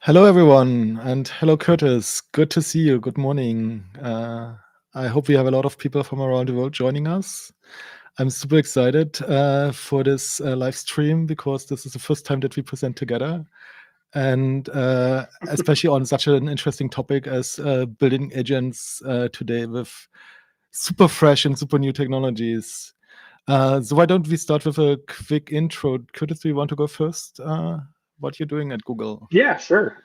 Hello, everyone, and hello, Kurtis. Good to see you. Good morning. I hope we have a lot of people from around the world joining us. I'm super excited for this live stream because this is the first time that we present together, and especially on such an interesting topic as building agents today with super fresh and super new technologies. So why don't we start with a quick intro? Kurtis, do you want to go first? What you're doing at Google? Yeah, sure.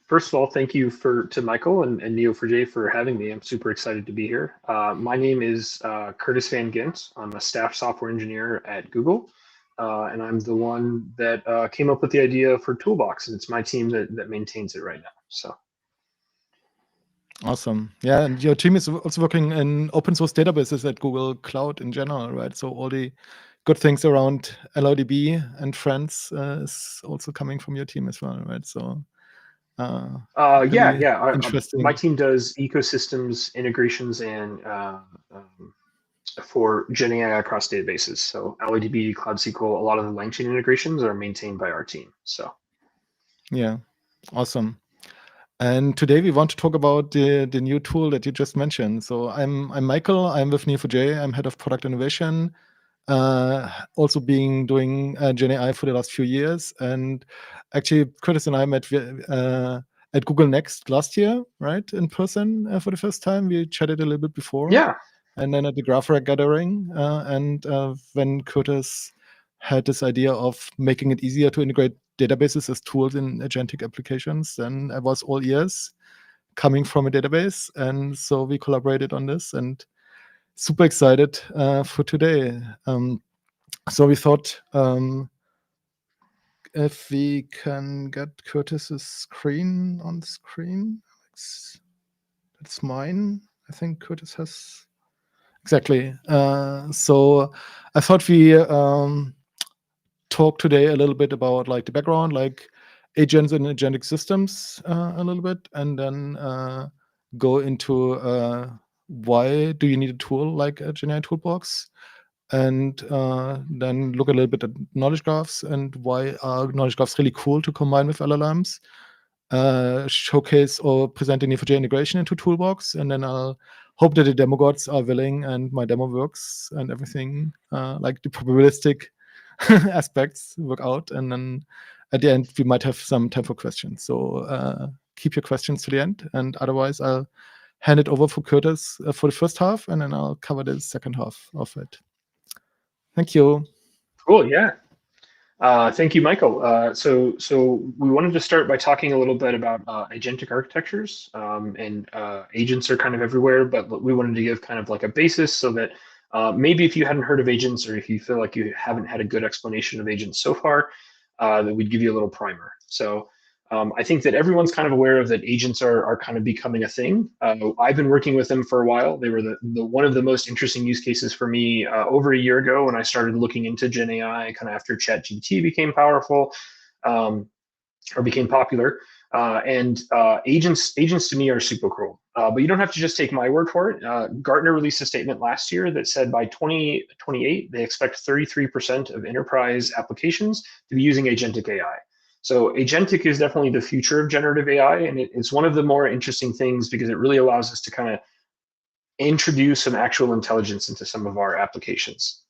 First of all, thank you to Michael and Neo4j for having me. I'm super excited to be here. My name is Kurtis Van Gint. I'm a staff software engineer at Google, and I'm the one that came up with the idea for Toolbox, and it's my team that maintains it right now. So. Awesome. Yeah, and your team is also working in open source databases at Google Cloud in general, right? So all the good things around LLDB and friends is also coming from your team as well, right? So Yeah. interesting. My team does ecosystems integrations and for GenAI across databases. So LLDB, Cloud SQL, a lot of the LangChain integrations are maintained by our team. So. Yeah, awesome. And today we want to talk about the new tool that you just mentioned. So I'm Michael. I'm with Neo4j. I'm head of product innovation. Also doing GenAI for the last few years. And actually, Kurtis and I met at Google Next last year, right, in person for the first time. We chatted a little bit before. Yeah. And then at the GraphRAG gathering. And when Kurtis had this idea of making it easier to integrate databases as tools in agentic applications, then I was all ears coming from a database. And so we collaborated on this and super excited for today. So we thought if we can get Kurtis's screen on screen, that's mine. I think Kurtis has exactly. So I thought we talk today a little bit about like the background, like agents and agentic systems a little bit, and then go into why do you need a tool like a GenAI Toolbox, and then look a little bit at knowledge graphs and why are knowledge graphs really cool to combine with LLMs. Showcase or present the Neo4j integration into Toolbox, and then I'll hope that the demo gods are willing and my demo works and everything, like the probabilistic aspects work out. And then at the end, we might have some time for questions. So keep your questions to the end. And otherwise, I'll hand it over for Kurtis for the first half, and then I'll cover the second half of it. Thank you. Cool. Yeah. Thank you, Michael. So we wanted to start by talking a little bit about agentic architectures, and agents are kind of everywhere, but we wanted to give kind of like a basis so that maybe if you hadn't heard of agents or if you feel like you haven't had a good explanation of agents so far, that we'd give you a little primer. So I think that everyone's kind of aware of that agents are kind of becoming a thing. I've been working with them for a while. They were the one of the most interesting use cases for me over a year ago when I started looking into GenAI, kind of after ChatGPT became powerful or became popular. Agents to me are super cool. But you don't have to just take my word for it. Gartner released a statement last year that said by 2028, they expect 33% of enterprise applications to be using agentic AI. So agentic is definitely the future of generative AI, and it's one of the more interesting things because it really allows us to kind of introduce some actual intelligence into some of our applications.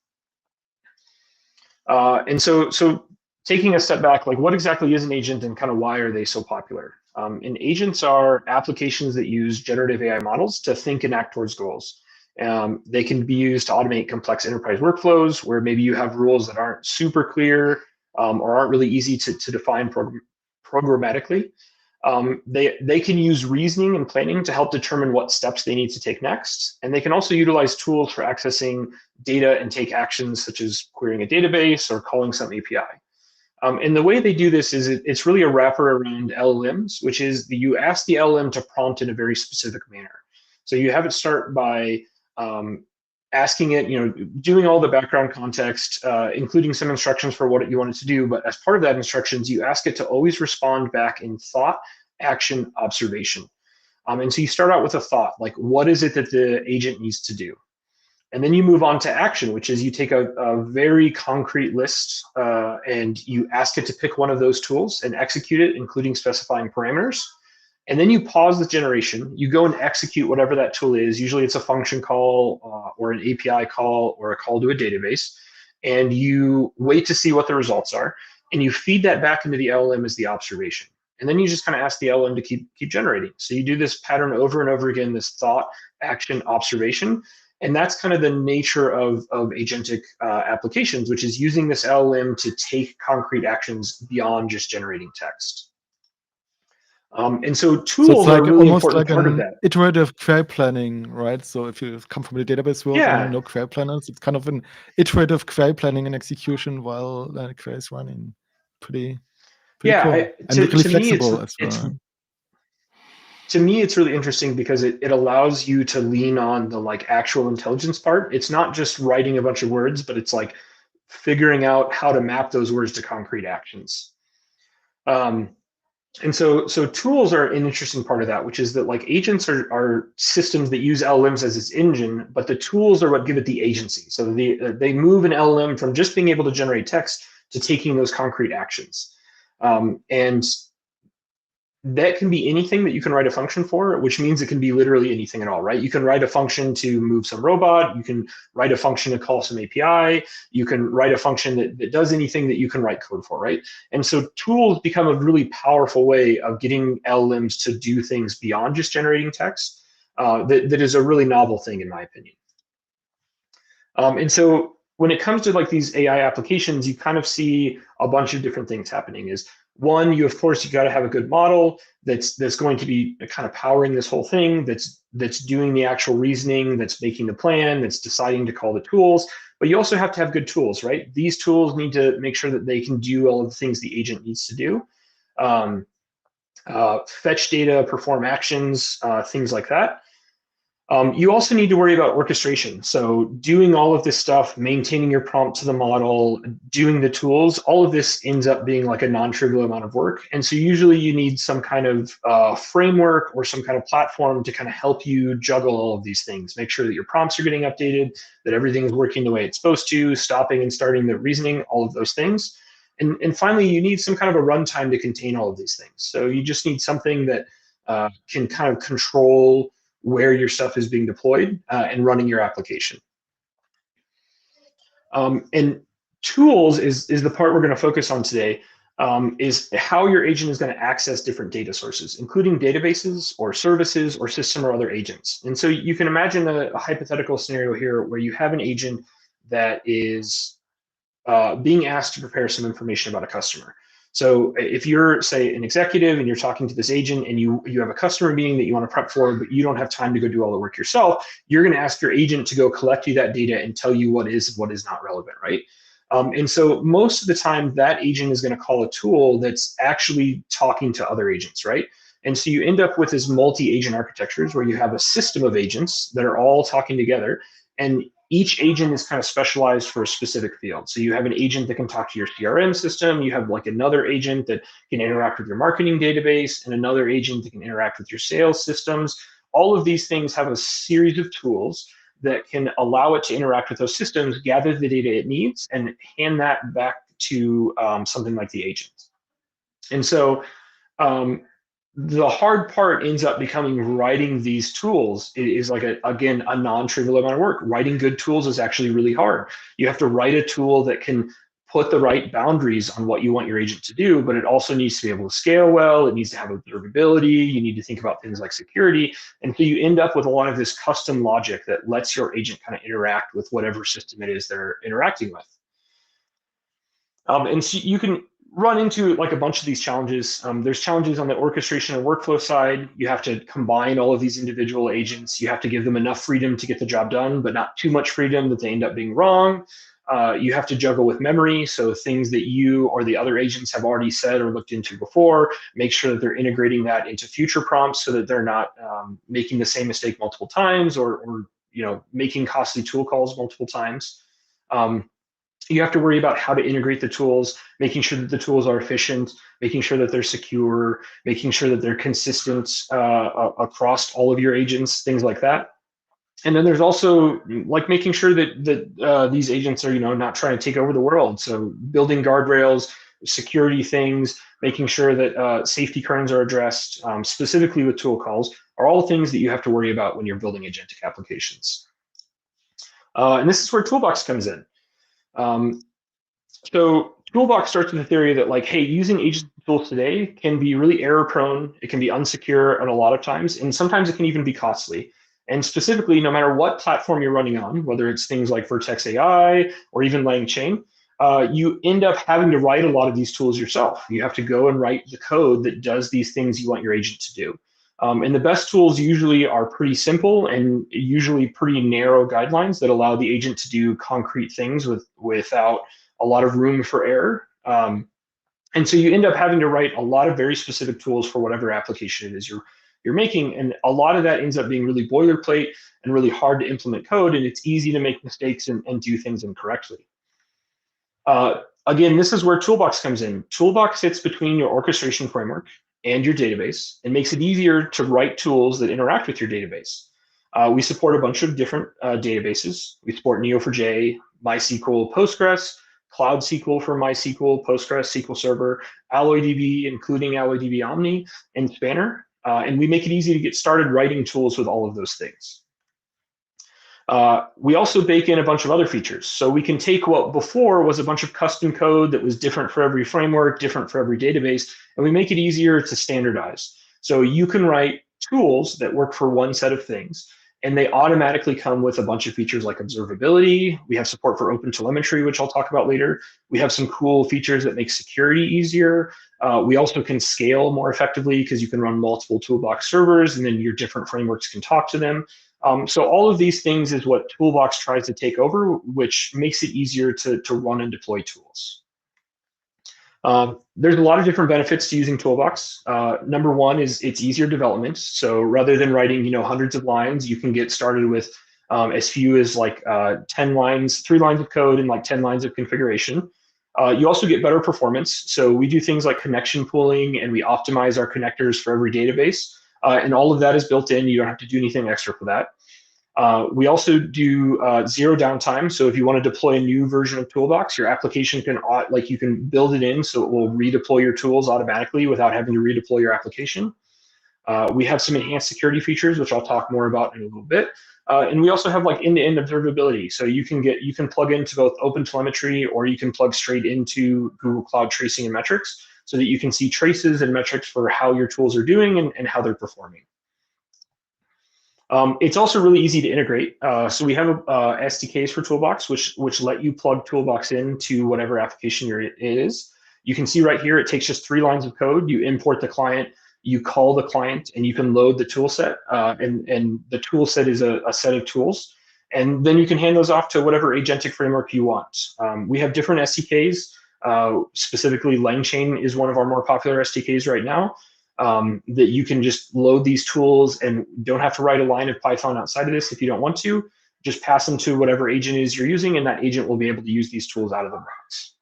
And so taking a step back, like what exactly is an agent and kind of why are they so popular? And agents are applications that use generative AI models to think and act towards goals. They can be used to automate complex enterprise workflows where maybe you have rules that aren't super clear or aren't really easy to define programmatically. They can use reasoning and planning to help determine what steps they need to take next. And they can also utilize tools for accessing data and take actions such as querying a database or calling some API. And the way they do this is it's really a wrapper around LLMs, which is you ask the LLM to prompt in a very specific manner. So you have it start by asking it, doing all the background context, including some instructions for what you want it to do. But as part of that instructions, you ask it to always respond back in thought, action, observation. And so you start out with a thought, like what is it that the agent needs to do? And then you move on to action, which is you take a very concrete list and you ask it to pick one of those tools and execute it, including specifying parameters. And then you pause the generation. You go and execute whatever that tool is. Usually it's a function call or an API call or a call to a database. And you wait to see what the results are. And you feed that back into the LLM as the observation. And then you just kind of ask the LLM to keep generating. So you do this pattern over and over again, this thought, action, observation. And that's kind of the nature of agentic applications, which is using this LLM to take concrete actions beyond just generating text. And so So it's tools are a like really almost important like part of an that. iterative query planning, right? So if you come from the database world and you Yeah, know query planners, it's kind of an iterative query planning and execution while the query is running. Pretty yeah. cool. And really To me, flexible as it's well. to me it's really interesting because it allows you to lean on the like actual intelligence part. It's not just writing a bunch of words, but it's like figuring out how to map those words to concrete actions. Um, And so tools are an interesting part of that, which is that like agents are systems that use LLMs as its engine, but the tools are what give it the agency. So they move an LLM from just being able to generate text to taking those concrete actions. And that can be anything that you can write a function for, which means it can be literally anything at all, right? You can write a function to move some robot. You can write a function to call some API. You can write a function that does anything that you can write code for, right? And so tools become a really powerful way of getting LLMs to do things beyond just generating text. That is a really novel thing, in my opinion. And so when it comes to like these AI applications, you kind of see a bunch of different things happening. Is one, you got to have a good model that's going to be kind of powering this whole thing, that's doing the actual reasoning, that's making the plan, that's deciding to call the tools. But you also have to have good tools, right? These tools need to make sure that they can do all of the things the agent needs to do. Fetch data, perform actions, things like that. You also need to worry about orchestration. So doing all of this stuff, maintaining your prompt to the model, doing the tools, all of this ends up being like a non-trivial amount of work. And so usually you need some kind of framework or some kind of platform to kind of help you juggle all of these things. Make sure that your prompts are getting updated, that everything's working the way it's supposed to, stopping and starting the reasoning, all of those things. And finally, you need some kind of a runtime to contain all of these things. So you just need something that can kind of control where your stuff is being deployed and running your application. And tools is the part we're going to focus on today, is how your agent is going to access different data sources, including databases or services or system or other agents. And so you can imagine a hypothetical scenario here where you have an agent that is being asked to prepare some information about a customer. So if you're, say, an executive and you're talking to this agent and you have a customer meeting that you want to prep for, but you don't have time to go do all the work yourself, you're going to ask your agent to go collect you that data and tell you what is and what is not relevant, right? And so most of the time, that agent is going to call a tool that's actually talking to other agents, right? And so you end up with this multi-agent architectures where you have a system of agents that are all talking together, and each agent is kind of specialized for a specific field. So you have an agent that can talk to your CRM system. You have like another agent that can interact with your marketing database, and another agent that can interact with your sales systems. All of these things have a series of tools that can allow it to interact with those systems, gather the data it needs, and hand that back to something like the agent. And so the hard part ends up becoming writing these tools. It is like, again, a non-trivial amount of work. Writing good tools is actually really hard. You have to write a tool that can put the right boundaries on what you want your agent to do, but it also needs to be able to scale well. It needs to have observability. You need to think about things like security. And so you end up with a lot of this custom logic that lets your agent kind of interact with whatever system it is they're interacting with. And so you can run into like a bunch of these challenges. There's challenges on the orchestration and workflow side. You have to combine all of these individual agents. You have to give them enough freedom to get the job done, but not too much freedom that they end up being wrong. You have to juggle with memory. So things that you or the other agents have already said or looked into before, make sure that they're integrating that into future prompts so that they're not making the same mistake multiple times or making costly tool calls multiple times. You have to worry about how to integrate the tools, making sure that the tools are efficient, making sure that they're secure, making sure that they're consistent across all of your agents, things like that. And then there's also like making sure that these agents are, not trying to take over the world. So building guardrails, security things, making sure that safety concerns are addressed, specifically with tool calls, are all things that you have to worry about when you're building agentic applications. And this is where Toolbox comes in. So Toolbox starts with the theory that like, hey, using agent tools today can be really error prone. It can be unsecure at a lot of times, and sometimes it can even be costly. And specifically, no matter what platform you're running on, whether it's things like Vertex AI or even LangChain, you end up having to write a lot of these tools yourself. You have to go and write the code that does these things you want your agent to do. And the best tools usually are pretty simple and usually pretty narrow guidelines that allow the agent to do concrete things without a lot of room for error. And so you end up having to write a lot of very specific tools for whatever application it is you're making. And a lot of that ends up being really boilerplate and really hard to implement code. And it's easy to make mistakes and do things incorrectly. Again, this is where Toolbox comes in. Toolbox sits between your orchestration framework and your database and makes it easier to write tools that interact with your database. We support a bunch of different databases. We support Neo4j, MySQL, Postgres, Cloud SQL for MySQL, Postgres, SQL Server, AlloyDB, including AlloyDB Omni, and Spanner. And we make it easy to get started writing tools with all of those things. We also bake in a bunch of other features. So we can take what before was a bunch of custom code that was different for every framework, different for every database, and we make it easier to standardize. So you can write tools that work for one set of things, and they automatically come with a bunch of features like observability. We have support for open telemetry, which I'll talk about later. We have some cool features that make security easier. We also can scale more effectively because you can run multiple Toolbox servers and then your different frameworks can talk to them. So all of these things is what Toolbox tries to take over, which makes it easier to run and deploy tools. There's a lot of different benefits to using Toolbox. Number one is it's easier development. So rather than writing hundreds of lines, you can get started with as few as like 10 lines, 3 lines of code and like 10 lines of configuration. You also get better performance. So we do things like connection pooling and we optimize our connectors for every database. And all of that is built in. You don't have to do anything extra for that. We also do zero downtime. So if you want to deploy a new version of Toolbox, your application can you can build it in so it will redeploy your tools automatically without having to redeploy your application. We have some enhanced security features, which I'll talk more about in a little bit. And we also have like end-to-end observability. So you can plug into both open telemetry or you can plug straight into Google Cloud tracing and metrics so that you can see traces and metrics for how your tools are doing and how they're performing. It's also really easy to integrate. So we have SDKs for Toolbox, which let you plug Toolbox into whatever application it is. You can see right here, it takes just 3 lines of code. You import the client, you call the client, and you can load the tool set. And the tool set is a set of tools. And then you can hand those off to whatever agentic framework you want. We have different SDKs. Specifically, LangChain is one of our more popular SDKs right now. That you can just load these tools and don't have to write a line of Python outside of this if you don't want to. Just pass them to whatever agent is you're using, and that agent will be able to use these tools out of the box.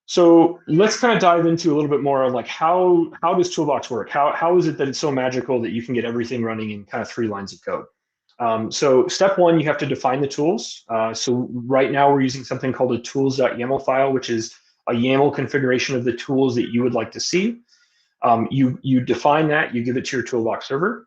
So let's kind of dive into a little bit more on like how does Toolbox work? How is it that it's so magical that you can get everything running in kind of 3 lines of code? So step one, you have to define the tools. So right now we're using something called a tools.yaml file, which is a YAML configuration of the tools that you would like to see. You define that, you give it to your Toolbox server.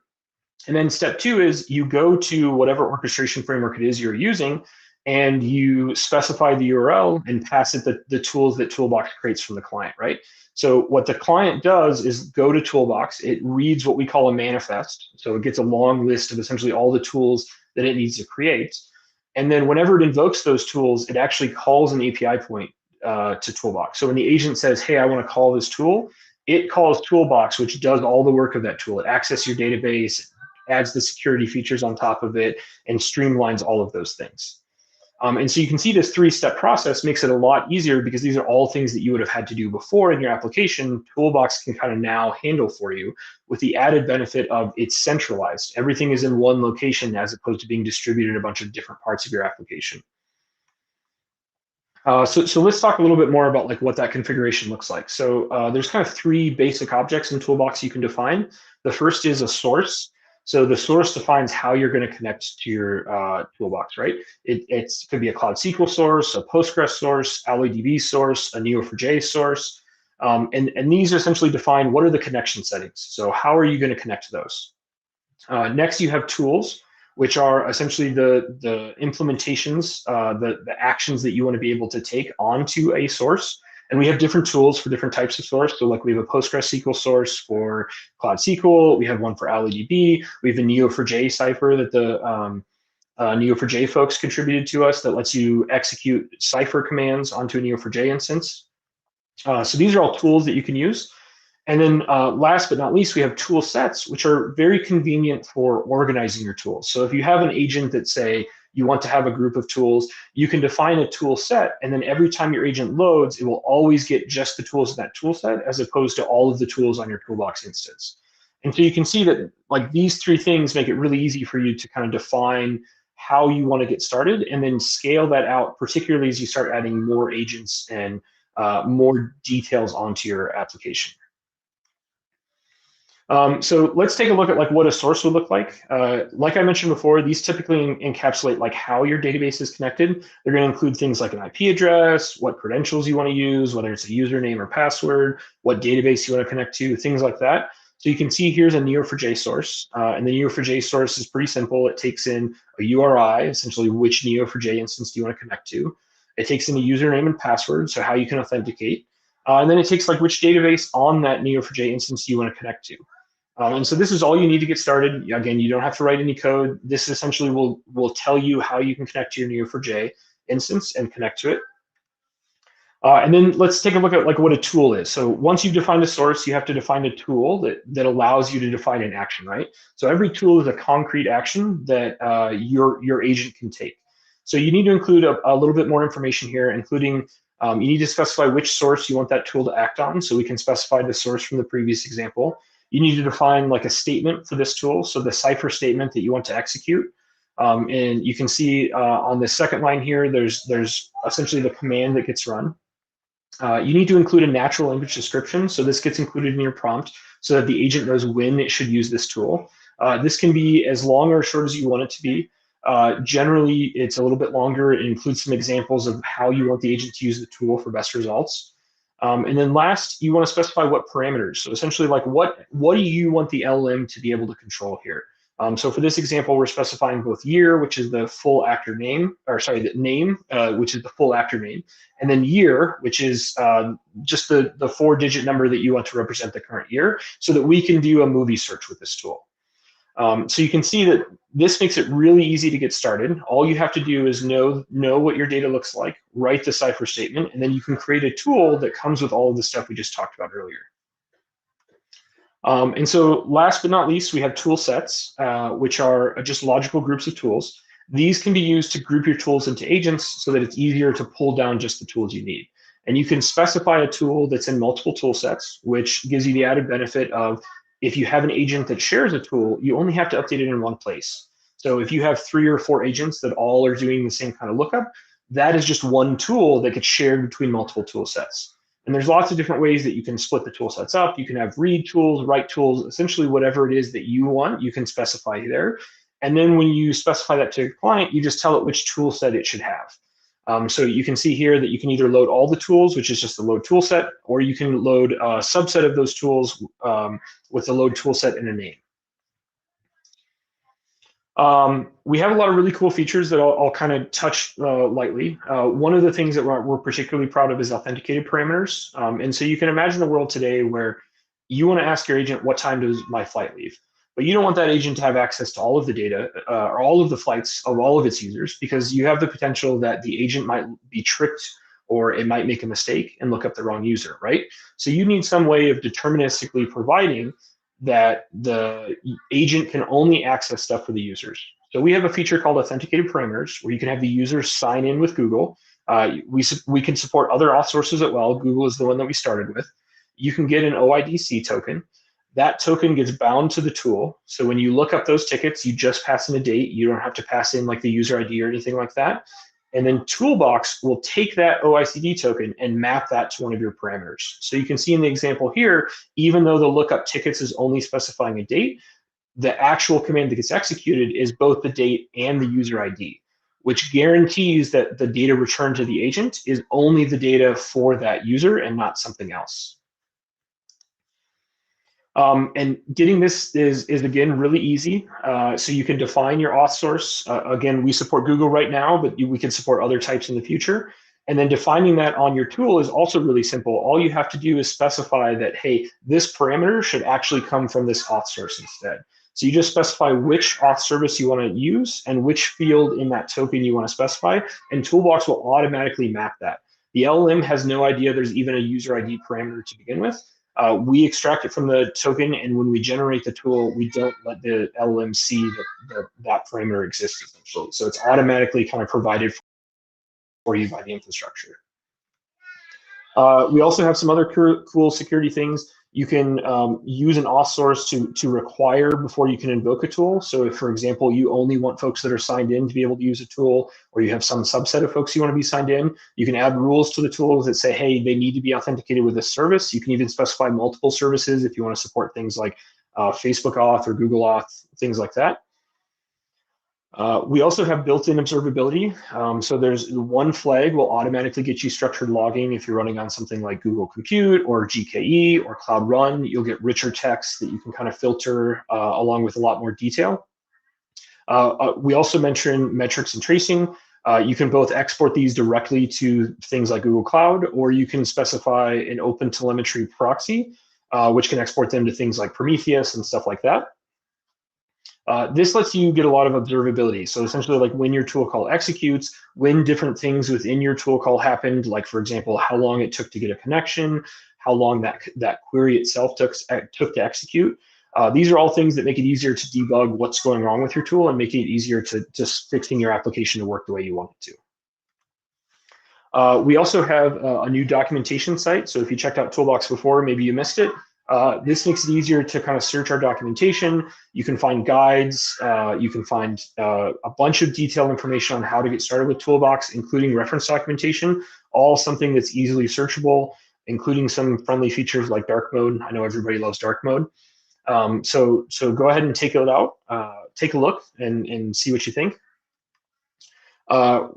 And then step 2 is you go to whatever orchestration framework it is you're using, and you specify the URL and pass it the tools that Toolbox creates from the client, right? So what the client does is go to Toolbox, it reads what we call a manifest. So it gets a long list of essentially all the tools that it needs to create. And then whenever it invokes those tools, it actually calls an API point to Toolbox. So when the agent says, hey, I want to call this tool, it calls Toolbox, which does all the work of that tool. It accesses your database, adds the security features on top of it, and streamlines all of those things. And so you can see this 3-step process makes it a lot easier because these are all things that you would have had to do before in your application. Toolbox can kind of now handle for you with the added benefit of it's centralized. Everything is in one location as opposed to being distributed in a bunch of different parts of your application. So let's talk a little bit more about like what that configuration looks like. So there's kind of 3 basic objects in Toolbox you can define. The first is a source. So the source defines how you're going to connect to your toolbox, right? It could be a Cloud SQL source, a Postgres source, AlloyDB source, a Neo4j source. And these essentially define what are the connection settings. So how are you going to connect to those? Next, you have tools, which are essentially the implementations, the actions that you want to be able to take onto a source. And we have different tools for different types of source. So like we have a PostgreSQL source for Cloud SQL. We have one for AlloyDB. We have a Neo4j cipher that the Neo4j folks contributed to us that lets you execute cipher commands onto a Neo4j instance. So these are all tools that you can use. And then last but not least, we have tool sets, which are very convenient for organizing your tools. So if you have an agent that say you want to have a group of tools, you can define a tool set, and then every time your agent loads, it will always get just the tools in that tool set as opposed to all of the tools on your toolbox instance. And so you can see that like these three things make it really easy for you to kind of define how you want to get started and then scale that out, particularly as you start adding more agents and more details onto your application. So let's take a look at like what a source would look like. Like I mentioned before, these typically encapsulate like how your database is connected. They're going to include things like an IP address, what credentials you want to use, whether it's a username or password, what database you want to connect to, things like that. So you can see here's a Neo4j source, and the Neo4j source is pretty simple. It takes in a URI, essentially which Neo4j instance do you want to connect to. It takes in a username and password, so how you can authenticate. And then it takes like which database on that Neo4j instance you want to connect to. And so this is all you need to get started. Again, you don't have to write any code. This essentially will tell you how you can connect to your Neo4j instance and connect to it. And then let's take a look at like what a tool is. So once you've defined a source, you have to define a tool that allows you to define an action, right? So every tool is a concrete action that your agent can take. So you need to include a little bit more information here, including you need to specify which source you want that tool to act on. So we can specify the source from the previous example. You need to define like a statement for this tool. So the cipher statement that you want to execute. And you can see on the second line here, there's essentially the command that gets run. You need to include a natural language description. So this gets included in your prompt so that the agent knows when it should use this tool. This can be as long or short as you want it to be. Generally, it's a little bit longer. It includes some examples of how you want the agent to use the tool for best results. And then last, you want to specify what parameters. So essentially, like what do you want the LLM to be able to control here? So for this example, we're specifying both year, which is the full actor name, or sorry, the name, which is the full actor name, and then year, which is just the 4-digit number that you want to represent the current year, so that we can do a movie search with this tool. So you can see that this makes it really easy to get started. All you have to do is know what your data looks like, write the cipher statement, and then you can create a tool that comes with all of the stuff we just talked about earlier. And so last but not least, we have tool sets, which are just logical groups of tools. These can be used to group your tools into agents so that it's easier to pull down just the tools you need. And you can specify a tool that's in multiple tool sets, which gives you the added benefit of if you have an agent that shares a tool, you only have to update it in one place. So if you have 3 or 4 agents that all are doing the same kind of lookup, that is just one tool that gets shared between multiple tool sets. And there's lots of different ways that you can split the tool sets up. You can have read tools, write tools, essentially whatever it is that you want, you can specify there. And then when you specify that to your client, you just tell it which tool set it should have. So you can see here that you can either load all the tools, which is just the load tool set, or you can load a subset of those tools with the load tool set and a name. We have a lot of really cool features that I'll kind of touch lightly. One of the things that we're particularly proud of is authenticated parameters. And so you can imagine a world today where you want to ask your agent, what time does my flight leave? But you don't want that agent to have access to all of the data or all of the flights of all of its users, because you have the potential that the agent might be tricked or it might make a mistake and look up the wrong user, right? So you need some way of deterministically providing that the agent can only access stuff for the users. So we have a feature called authenticated parameters where you can have the users sign in with Google. We can support other auth sources as well. Google is the one that we started with. You can get an OIDC token. That token gets bound to the tool. So when you look up those tickets, you just pass in a date. You don't have to pass in like the user ID or anything like that. And then Toolbox will take that OICD token and map that to one of your parameters. So you can see in the example here, even though the lookup tickets is only specifying a date, the actual command that gets executed is both the date and the user ID, which guarantees that the data returned to the agent is only the data for that user and not something else. And getting this is again really easy. So you can define your auth source. Again, we support Google right now, but we can support other types in the future. And then defining that on your tool is also really simple. All you have to do is specify that, hey, this parameter should actually come from this auth source instead. So you just specify which auth service you want to use and which field in that token you want to specify, and Toolbox will automatically map that. The LLM has no idea there's even a user ID parameter to begin with. We extract it from the token, and when we generate the tool, we don't let the LLM see that parameter exists essentially. So it's automatically kind of provided for you by the infrastructure. We also have some other cool security things. You can use an auth source to require before you can invoke a tool. So if, for example, you only want folks that are signed in to be able to use a tool, or you have some subset of folks you want to be signed in, you can add rules to the tools that say, hey, they need to be authenticated with this service. You can even specify multiple services if you want to support things like Facebook auth or Google auth, things like that. We also have built-in observability. So there's one flag will automatically get you structured logging if you're running on something like Google Compute or GKE or Cloud Run. You'll get richer text that you can kind of filter along with a lot more detail. We also mention metrics and tracing. You can both export these directly to things like Google Cloud, or you can specify an open telemetry proxy, which can export them to things like Prometheus and stuff like that. This lets you get a lot of observability. So essentially, like when your tool call executes, when different things within your tool call happened, like for example, how long it took to get a connection, how long that query itself took to execute. These are all things that make it easier to debug what's going wrong with your tool and make it easier to just fixing your application to work the way you want it to. We also have a new documentation site. So if you checked out Toolbox before, maybe you missed it. This makes it easier to kind of search our documentation. You can find guides. You can find a bunch of detailed information on how to get started with Toolbox, including reference documentation, all something that's easily searchable, including some friendly features like dark mode. I know everybody loves dark mode. So go ahead and take it out, take a look and see what you think.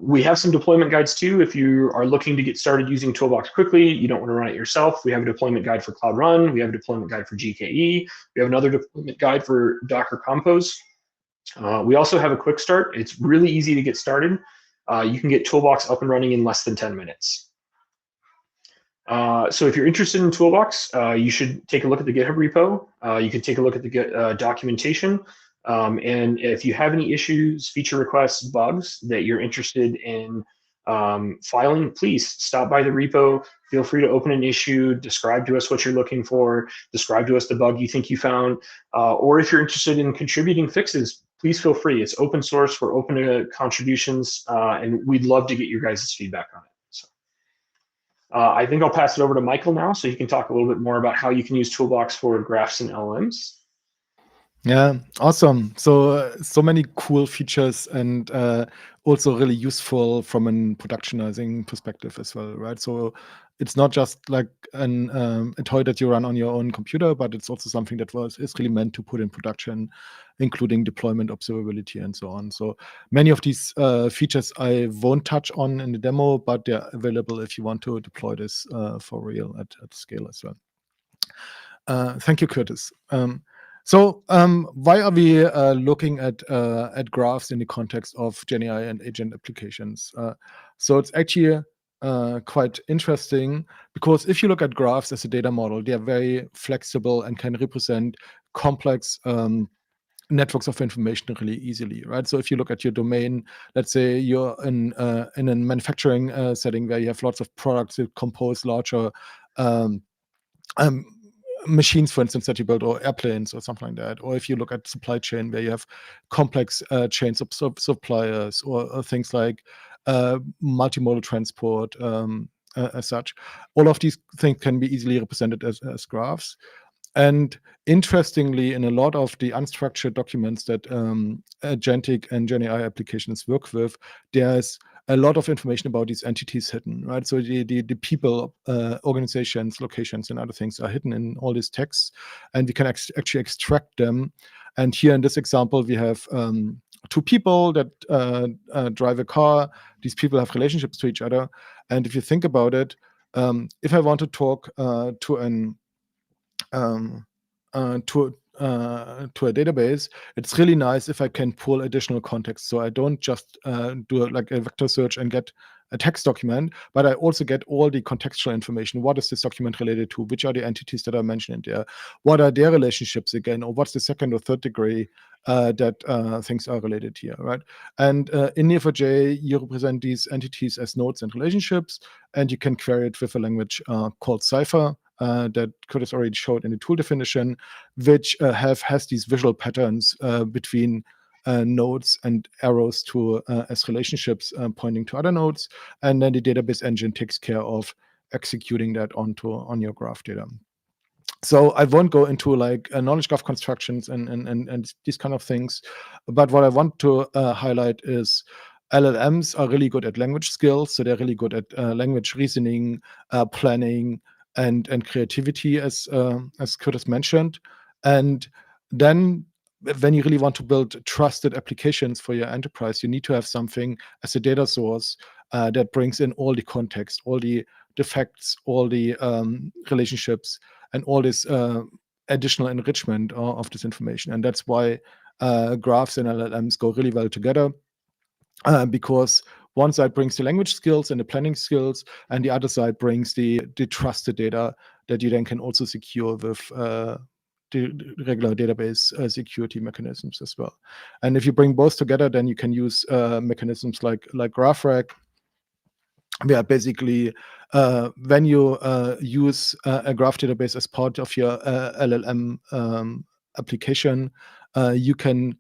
We have some deployment guides too. If you are looking to get started using Toolbox quickly, you don't want to run it yourself, we have a deployment guide for Cloud Run. We have a deployment guide for GKE. We have another deployment guide for Docker Compose. We also have a quick start. It's really easy to get started. You can get Toolbox up and running in less than 10 minutes. So if you're interested in Toolbox, you should take a look at the GitHub repo. You can take a look at the documentation. And if you have any issues, feature requests, bugs that you're interested in filing, please stop by the repo. Feel free to open an issue, describe to us what you're looking for, describe to us the bug you think you found, or if you're interested in contributing fixes, please feel free. It's open source, we're open to contributions, and we'd love to get your guys' feedback on it. So, I think I'll pass it over to Michael now so he can talk a little bit more about how you can use Toolbox for graphs and LLMs. Yeah, awesome. So many cool features and also really useful from an productionizing perspective as well, right? So it's not just like a toy that you run on your own computer, but it's also something that is really meant to put in production, including deployment, observability, and so on. So many of these features I won't touch on in the demo, but they're available if you want to deploy this for real at scale as well. Thank you, Kurtis. So why are we looking at graphs in the context of GenAI and agent applications? So it's actually quite interesting because if you look at graphs as a data model, they are very flexible and can represent complex networks of information really easily, right? So if you look at your domain, let's say you're in a manufacturing setting where you have lots of products that compose larger machines, for instance, that you build, or airplanes or something like that. Or if you look at supply chain where you have complex chains of suppliers, or things like multimodal transport as such. All of these things can be easily represented as graphs. And interestingly, in a lot of the unstructured documents that Agentic and GenAI applications work with, there's a lot of information about these entities hidden, right? So the people, organizations, locations, and other things are hidden in all these texts, and we can actually extract them And here in this example, we have two people that drive a car. These people have relationships to each other. And if you think about it, if I want to talk to a database, it's really nice if I can pull additional context. So I don't just do like a vector search and get a text document, but I also get all the contextual information. What is this document related to? Which are the entities that are mentioned in there? What are their relationships again? Or what's the second or third degree that things are related here, right? And in Neo4j, you represent these entities as nodes and relationships, and you can query it with a language called Cypher. That Kurtis already showed in the tool definition, which has these visual patterns between nodes and arrows to as relationships pointing to other nodes, and then the database engine takes care of executing that on your graph data. So I won't go into like knowledge graph constructions and these kind of things, but what I want to highlight is LLMs are really good at language skills, so they're really good at language reasoning, planning, and creativity, as Kurtis mentioned. And then when you really want to build trusted applications for your enterprise, you need to have something as a data source that brings in all the context, all the facts, all the relationships, and all this additional enrichment of this information. And that's why graphs and LLMs go really well together, because one side brings the language skills and the planning skills, and the other side brings the trusted data that you then can also secure with the regular database security mechanisms as well. And if you bring both together, then you can use mechanisms like GraphRAG, where basically when you use a graph database as part of your LLM application, you can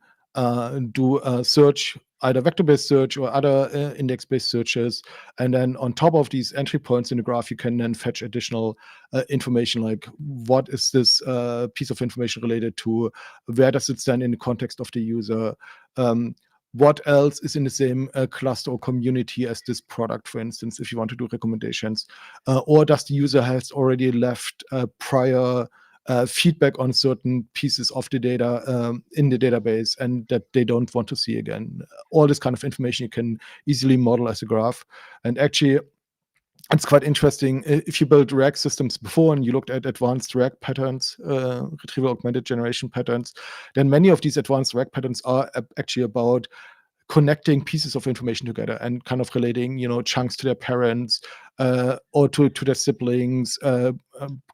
do a search, either vector-based search or other index-based searches. And then on top of these entry points in the graph, you can then fetch additional information, like what is this piece of information related to, where does it stand in the context of the user, what else is in the same cluster or community as this product, for instance, if you want to do recommendations, or does the user has already left prior feedback on certain pieces of the data in the database and that they don't want to see again. All this kind of information you can easily model as a graph. And actually, it's quite interesting. If you built RAG systems before and you looked at advanced RAG patterns, retrieval augmented generation patterns, then many of these advanced RAG patterns are actually about connecting pieces of information together and kind of relating, chunks to their parents or to their siblings,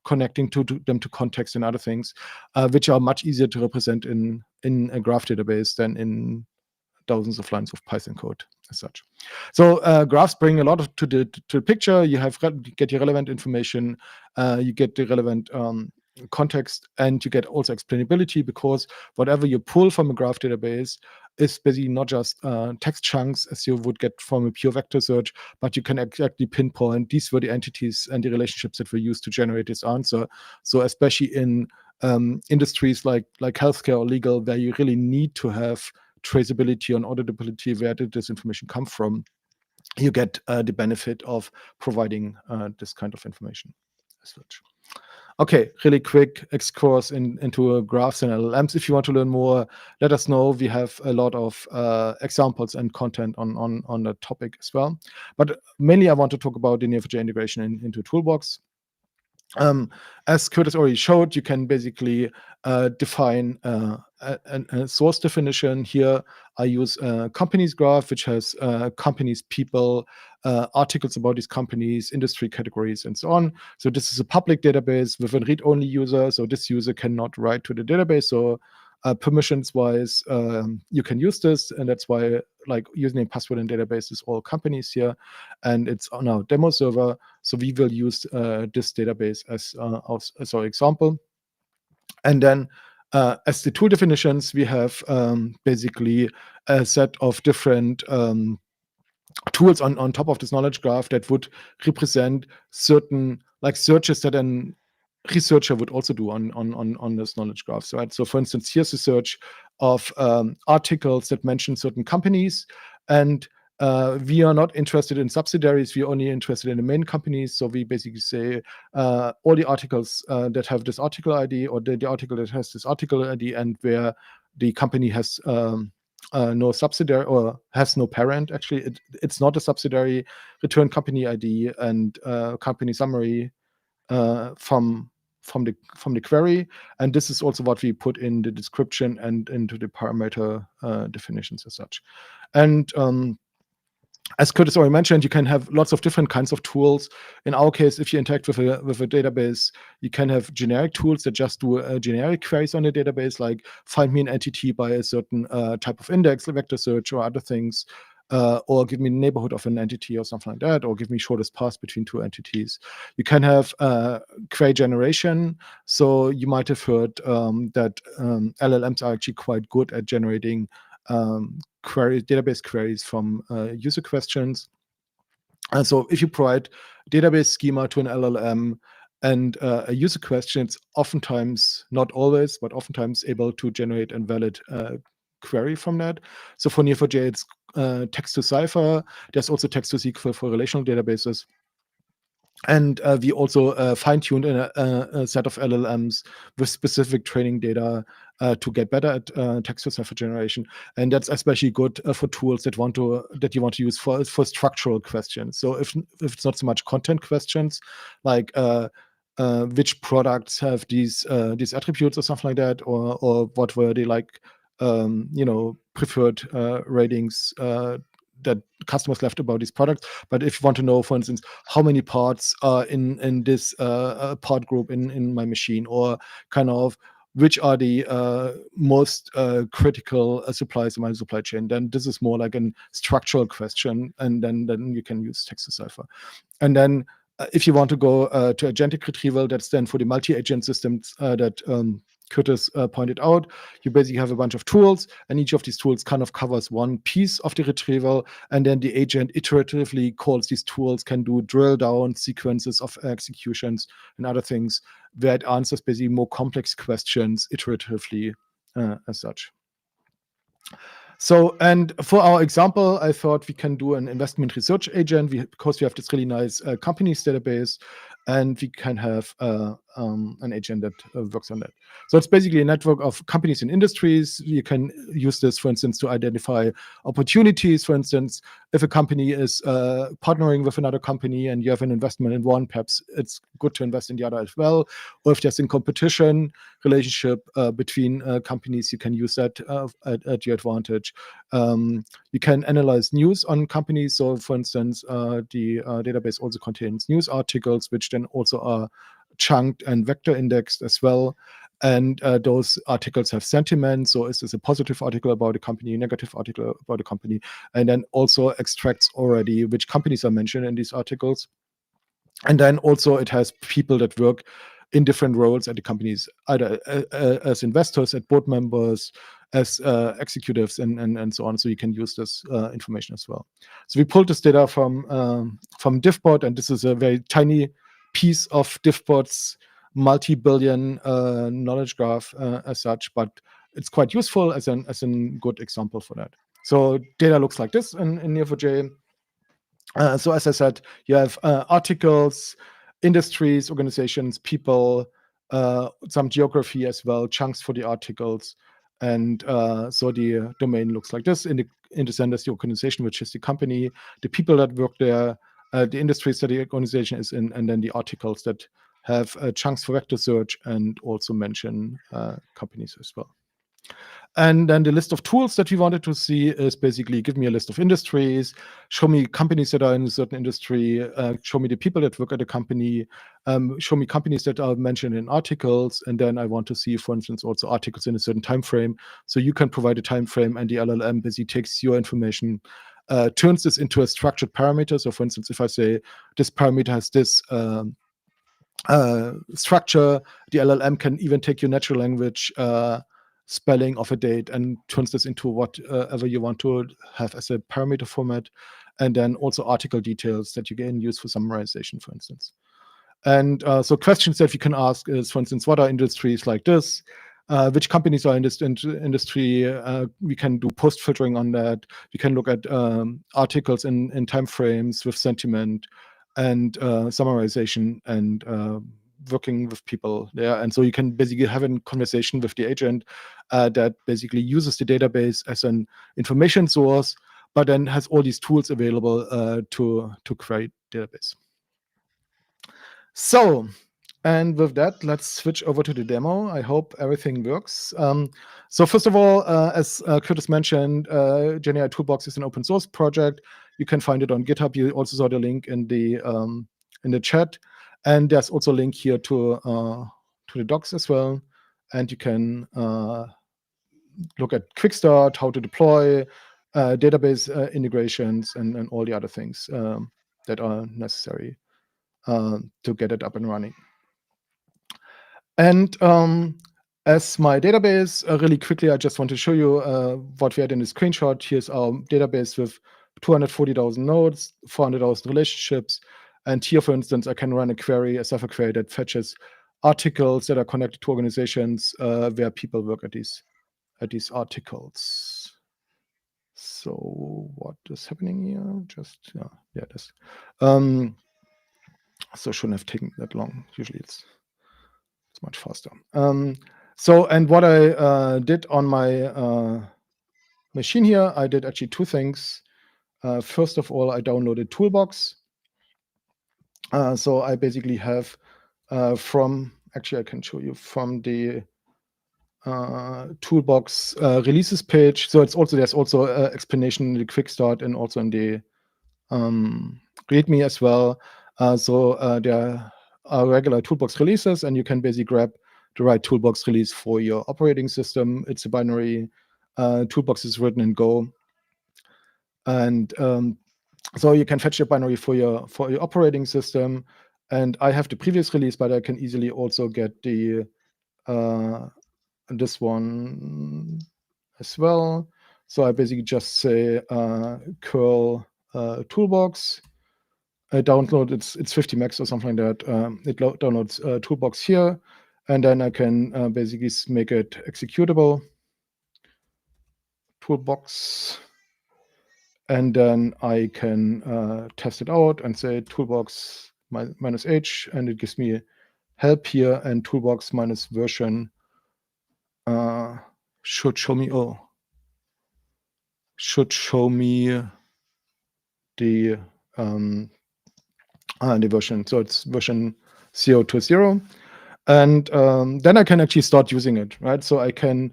connecting to them to context and other things, which are much easier to represent in a graph database than in thousands of lines of Python code as such. So graphs bring a lot to the picture. You get your relevant information, you get the relevant context, and you get also explainability, because whatever you pull from a graph database is basically not just text chunks as you would get from a pure vector search, but you can exactly pinpoint these were the entities and the relationships that were used to generate this answer. So especially in industries like healthcare or legal, where you really need to have traceability and auditability, where did this information come from, you get the benefit of providing this kind of information as such. Okay, really quick excursus into graphs and LLMs. If you want to learn more, let us know. We have a lot of examples and content on the topic as well. But mainly I want to talk about the Neo4j integration into Toolbox. As Kurtis already showed, you can basically define a source definition. Here, I use companies graph, which has companies, people, articles about these companies, industry categories, and so on. So this is a public database with a read-only user. So this user cannot write to the database. So permissions-wise, you can use this, and that's why like username, password, and database is all companies here, and it's on our demo server. So we will use this database as our example. And then as the tool definitions, we have basically a set of different tools on top of this knowledge graph that would represent certain like searches that an researcher would also do on this knowledge graph. Right? So for instance, here's a search of articles that mention certain companies, and we are not interested in subsidiaries. We're only interested in the main companies. So we basically say all the articles that have this article ID, or the article that has this article ID, and where the company has no subsidiary or has no parent. Actually, it's not a subsidiary. Return company ID and company summary from the query, and this is also what we put in the description and into the parameter definitions as such. And as Kurtis already mentioned, you can have lots of different kinds of tools. In our case, if you interact with a database, you can have generic tools that just do generic queries on the database, like find me an entity by a certain type of index, like vector search or other things, or give me the neighborhood of an entity or something like that, or give me shortest path between two entities. You can have query generation. So you might have heard that LLMs are actually quite good at generating database queries from user questions. And so if you provide database schema to an LLM and a user question, it's oftentimes, not always, but oftentimes able to generate a valid query from that. So for Neo4j, it's text to Cipher. There's also text to SQL for relational databases. And we also fine-tuned a set of LLMs with specific training data to get better at text-to-cipher generation, and that's especially good for tools that you want to use for structural questions. So if it's not so much content questions, like which products have these attributes or something like that, or what were they like, preferred ratings that customers left about these products. But if you want to know, for instance, how many parts are in this part group in my machine, or kind of which are the most critical supplies in my supply chain, then this is more like a structural question, and then you can use text to Cipher. And then if you want to go to agentic retrieval, that's then for the multi-agent systems that Kurtis pointed out. You basically have a bunch of tools, and each of these tools kind of covers one piece of the retrieval, and then the agent iteratively calls these tools, can do drill down sequences of executions and other things that answers basically more complex questions iteratively as such. So, and for our example, I thought we can do an investment research agent because we have this really nice companies database, and we can have an agent that works on that. So it's basically a network of companies and industries. You can use this, for instance, to identify opportunities. For instance, if a company is partnering with another company and you have an investment in one, perhaps it's good to invest in the other as well. Or if there's a competition relationship between companies, you can use that at your advantage. You can analyze news on companies. So, for instance, the database also contains news articles, which then also are chunked and vector indexed as well. And those articles have sentiment. So is this a positive article about a company, negative article about a company? And then also extracts already which companies are mentioned in these articles. And then also it has people that work in different roles at the companies, either as investors, as board members, as executives, and so on. So you can use this information as well. So we pulled this data from DivBot, and this is a very tiny piece of DivBot's multi-billion knowledge graph as such, but it's quite useful as a good example for that. So data looks like this in Neo4j. So as I said, you have articles, industries, organizations, people, some geography as well, chunks for the articles. And so the domain looks like this. In the center is the organization, which is the company, the people that work there, the industries that the organization is in, and then the articles that have chunks for vector search and also mention companies as well. And then the list of tools that we wanted to see is basically give me a list of industries, show me companies that are in a certain industry, show me the people that work at the company, show me companies that are mentioned in articles, and then I want to see, for instance, also articles in a certain time frame. So you can provide a time frame, and the LLM basically takes your information, turns this into a structured parameter. So for instance, if I say this parameter has this structure, the LLM can even take your natural language spelling of a date and turns this into whatever you want to have as a parameter format, and then also article details that you can use for summarization, for instance. And so questions that we can ask is, for instance, what are industries like this? Which companies are in this industry? We can do post filtering on that. We can look at articles in time frames with sentiment and summarization, and working with people there. And so you can basically have a conversation with the agent that basically uses the database as an information source, but then has all these tools available to create database. So, and with that, let's switch over to the demo. I hope everything works. So first of all, as Kurtis mentioned, GenAI Toolbox is an open source project. You can find it on GitHub. You also saw the link in the chat, and there's also a link here to the docs as well. And you can look at quick start, how to deploy, database integrations, and all the other things that are necessary to get it up and running. And as my database, really quickly, I just want to show you what we had in the screenshot. Here's our database with 240,000 nodes, 400,000 relationships. And here, for instance, I can run a query, a Cepher query that fetches articles that are connected to organizations where people work at these articles. So what is happening here? Just, yeah, this. So shouldn't have taken that long. Usually it's much faster. So, and what I did on my machine here, I did actually two things. First of all, I downloaded Toolbox. So I basically have actually I can show you from the Toolbox releases page. So there's also explanation in the quick start and also in the README as well. So there are regular Toolbox releases, and you can basically grab the right Toolbox release for your operating system. It's a binary. Toolbox is written in Go, and so you can fetch the binary for your operating system. And I have the previous release, but I can easily also get the this one as well. So I basically just say curl Toolbox. I download it's 50 megs or something like that. It downloads Toolbox here, and then I can basically make it executable. Toolbox, and then I can test it out and say Toolbox minus H, and it gives me help here, and Toolbox minus version should show me the version. So it's version 0.20. And then I can actually start using it, right? So I can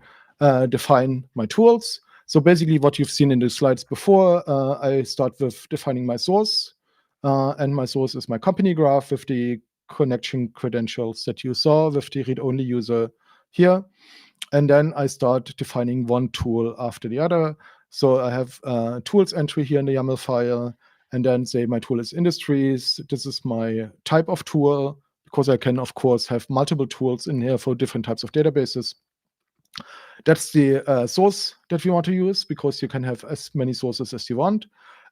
define my tools. So basically what you've seen in the slides before, I start with defining my source. And my source is my company graph with the connection credentials that you saw with the read-only user here. And then I start defining one tool after the other. So I have tools entry here in the YAML file, and then say my tool is industries. This is my type of tool, because I can, of course, have multiple tools in here for different types of databases. That's the source that we want to use, because you can have as many sources as you want.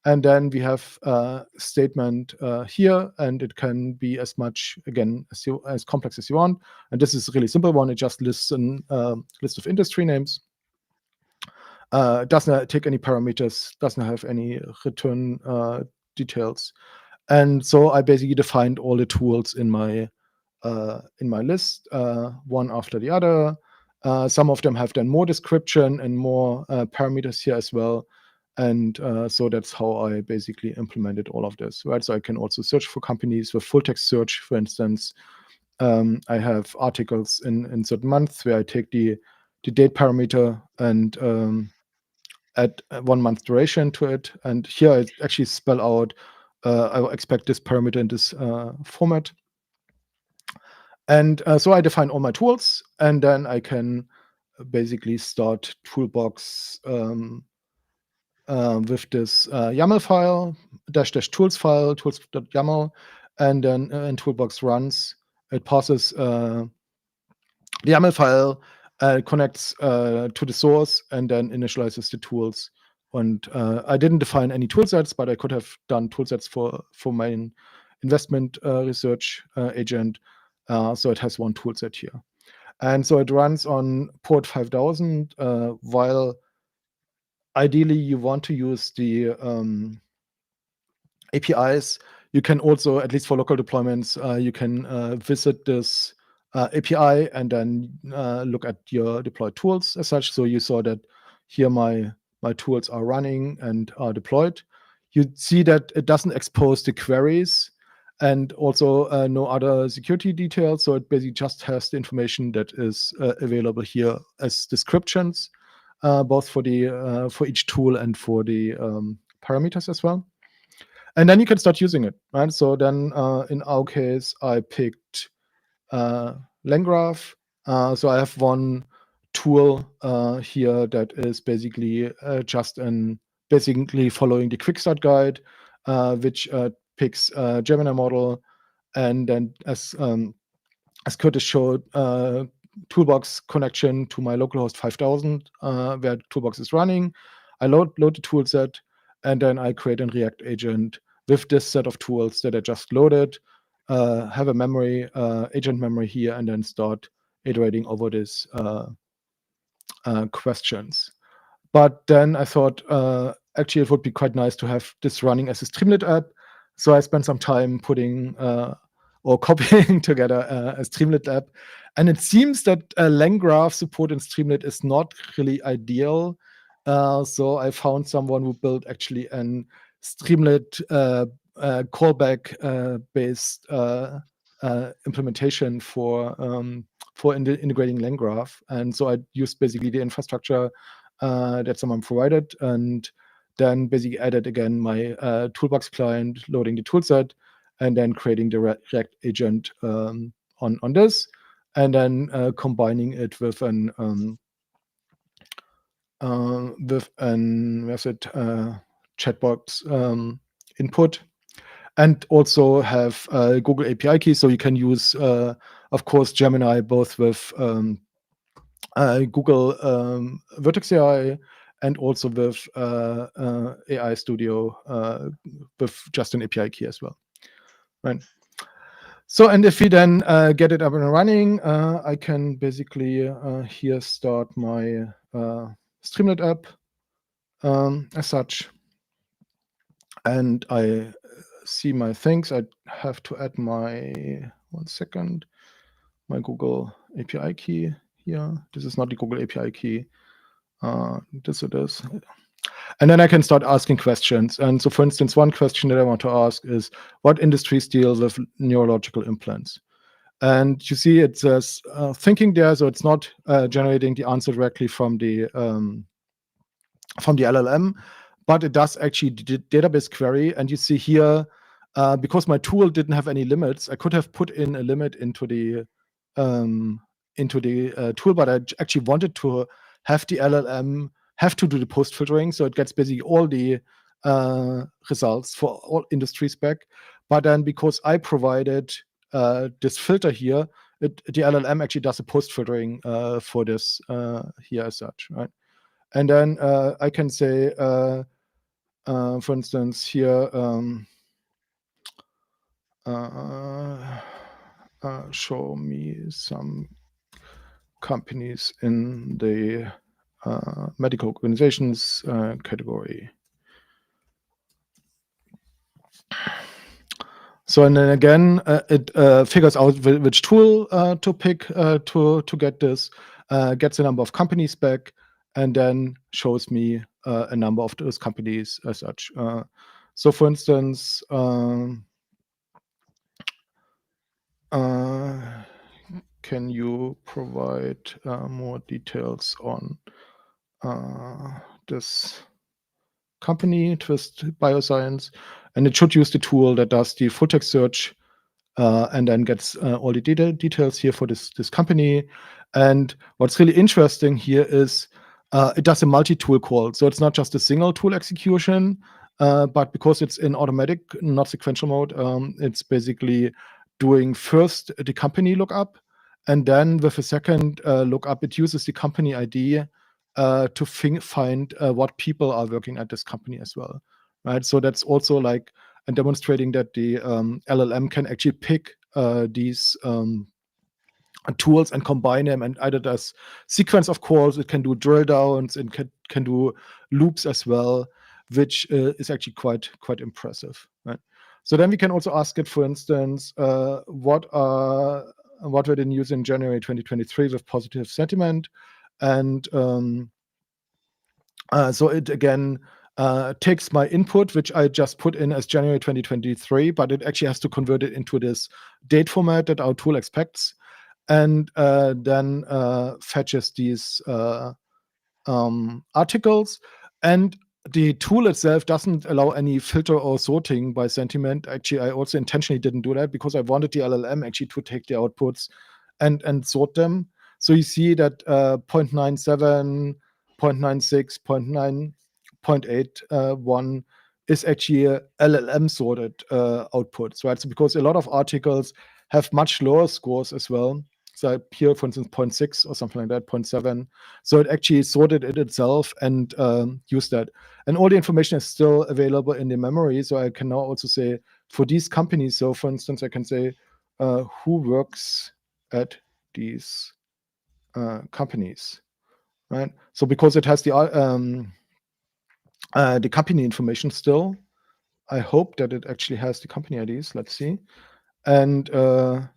And then we have a statement here, and it can be as much, again, as complex as you want. And this is a really simple one. It just lists a list of industry names. Doesn't take any parameters, doesn't have any return details. And so I basically defined all the tools in my list, one after the other. Some of them have then more description and more parameters here as well. And so that's how I basically implemented all of this, right? So I can also search for companies with full text search, for instance. I have articles in certain months where I take the date parameter and add 1 month duration to it. And here I actually spell out, I will expect this parameter in this format. And so I define all my tools, and then I can basically start Toolbox with this YAML file, --tools file, tools.yaml, and then in Toolbox runs, it passes the YAML file, connects to the source, and then initializes the tools. And I didn't define any toolsets, but I could have done toolsets for my investment research agent. So it has one toolset here. And so it runs on port 5000, while ideally you want to use the APIs. you can also, at least for local deployments, you can visit this API and then look at your deployed tools as such. So you saw that here my tools are running and are deployed. You see that it doesn't expose the queries and also no other security details. So it basically just has the information that is available here as descriptions, both for the for each tool and for the parameters as well. And then you can start using it, right? So then in our case, I picked LangGraph. So I have one tool here that is basically just basically following the quick start guide, which picks a Gemini model, and then as Kurtis showed, Toolbox connection to my localhost 5000, where Toolbox is running. I load the tool set, and then I create a React agent with this set of tools that I just loaded, have a memory, agent memory here, and then start iterating over these questions. But then I thought, actually, it would be quite nice to have this running as a Streamlit app. So I spent some time putting or copying together a Streamlit app. And it seems that LangGraph support in Streamlit is not really ideal. So I found someone who built actually an Streamlit callback based implementation for integrating LangGraph. And so I used basically the infrastructure that someone provided, and then basically added again my Toolbox client, loading the toolset, and then creating the React agent on this, and then combining it with an chatbox input, and also have Google API key, so you can use, of course, Gemini both with Google Vertex AI and also with AI Studio with just an API key as well. Right. So, and if we then get it up and running, I can basically here start my Streamlit app as such. And I see my things. I have to add my, 1 second, my Google API key here. This is not the Google API key. This it is. And then I can start asking questions. And so, for instance, one question that I want to ask is, what industries deal with neurological implants? And you see it says thinking there, so it's not generating the answer directly from the LLM, but it does actually the database query. And you see here, because my tool didn't have any limits, I could have put in a limit into the tool, but I actually wanted to have the LLM have to do the post filtering, so it gets basically all the results for all industries back. But then because I provided this filter here, the LLM actually does a post filtering for this here as such, right? And then I can say, for instance, here, show me some companies in the medical organizations category. So, and then again, it figures out which tool to pick to get this, gets a number of companies back, and then shows me a number of those companies as such. So, for instance, can you provide more details on this company, Twist Bioscience? And it should use the tool that does the full text search and then gets all the details here for this company. And what's really interesting here is it does a multi-tool call. So it's not just a single tool execution, but because it's in automatic, not sequential mode, it's basically doing first the company lookup, and then with a second lookup, it uses the company ID to find what people are working at this company as well, right? So that's also like demonstrating that the LLM can actually pick these tools and combine them, and either does sequence of calls, it can do drill downs, and can do loops as well, which is actually quite impressive, right? So then we can also ask it, for instance, what were the news in January 2023 with positive sentiment, and so it again takes my input, which I just put in as January 2023, but it actually has to convert it into this date format that our tool expects, and then fetches these articles. And the tool itself doesn't allow any filter or sorting by sentiment. Actually, I also intentionally didn't do that because I wanted the LLM actually to take the outputs and sort them. So you see that 0.97, 0.96, 0.9, 0.81 is actually a LLM sorted outputs, right? So because a lot of articles have much lower scores as well. So here, for instance, 0.6 or something like that, 0.7. So it actually sorted it itself and used that. And all the information is still available in the memory. So I can now also say for these companies, so for instance, I can say who works at these companies, right? So because it has the company information still, I hope that it actually has the company IDs. Let's see. And oh,